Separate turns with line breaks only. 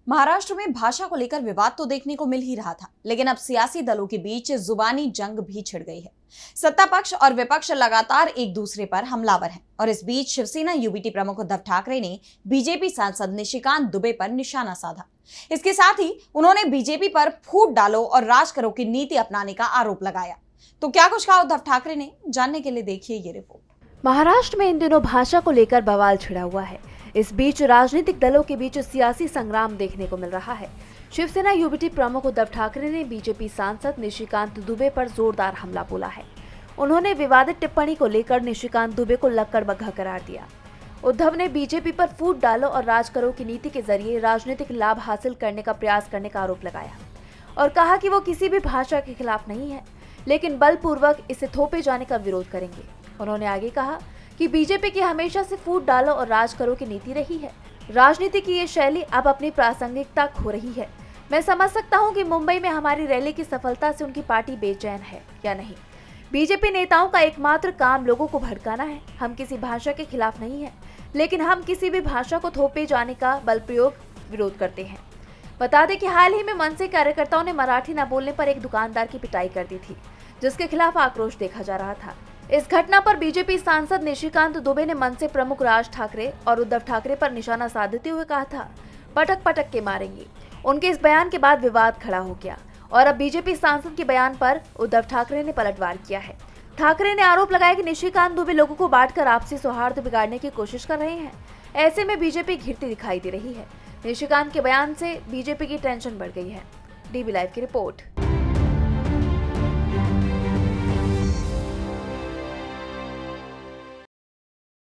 महाराष्ट्र में भाषा को लेकर विवाद तो देखने को मिल ही रहा था, लेकिन अब सियासी दलों के बीच जुबानी जंग भी छिड़ गई है। सत्ता पक्ष और विपक्ष लगातार एक दूसरे पर हमलावर हैं और इस बीच शिवसेना यूबीटी प्रमुख उद्धव ठाकरे ने बीजेपी सांसद निशिकांत दुबे पर निशाना साधा। इसके साथ ही उन्होंने बीजेपी पर फूट डालो और राज करो की नीति अपनाने का आरोप लगाया। तो क्या कुछ कहा उद्धव ठाकरे ने, जानने के लिए देखिए ये रिपोर्ट।
महाराष्ट्र में इन दिनों भाषा को लेकर बवाल छिड़ा हुआ है। इस बीच राजनीतिक दलों के बीच सियासी संग्राम देखने को मिल रहा है। शिवसेना यूबीटी प्रमुख उद्धव ठाकरे ने बीजेपी सांसद निशिकांत दुबे पर जोरदार हमला बोला है। उन्होंने विवादित टिप्पणी को लेकर निशिकांत दुबे को लक्कड़बग्घा करार दिया। उद्धव ने बीजेपी पर फूट डालो और राज करो की नीति के जरिए राजनीतिक लाभ हासिल करने का प्रयास करने का आरोप लगाया और कहा कि वो किसी भी भाषा के खिलाफ नहीं है, लेकिन बलपूर्वक इसे थोपे जाने का विरोध करेंगे। उन्होंने आगे कहा कि बीजेपी की हमेशा से फूट डालो और राज करो की नीति रही है। राजनीति की ये शैली अब अपनी प्रासंगिकता खो रही है। मैं समझ सकता हूं कि मुंबई में हमारी रैली की सफलता से उनकी पार्टी बेचैन है या नहीं। बीजेपी नेताओं का एकमात्र काम लोगों को भड़काना है। हम किसी भाषा के खिलाफ नहीं है, लेकिन हम किसी भी भाषा को थोपे जाने का बल प्रयोग विरोध करते हैं। बता दें कि हाल ही में मनसे कार्यकर्ताओं ने मराठी न बोलने पर एक दुकानदार की पिटाई कर दी थी, जिसके खिलाफ आक्रोश देखा जा रहा था। इस घटना पर बीजेपी सांसद निशिकांत दुबे ने मनसे प्रमुख राज ठाकरे और उद्धव ठाकरे पर निशाना साधते हुए कहा था, पटक पटक के मारेंगे। उनके इस बयान के बाद विवाद खड़ा हो गया और अब बीजेपी सांसद के बयान पर उद्धव ठाकरे ने पलटवार किया है। ठाकरे ने आरोप लगाया कि निशिकांत दुबे लोगों को बांटकर आपसी सौहार्द बिगाड़ने की कोशिश कर रहे हैं। ऐसे में बीजेपी घिरती दिखाई दे रही है। निशिकांत के बयान से बीजेपी की टेंशन बढ़ गई है। डीबी लाइव की रिपोर्ट।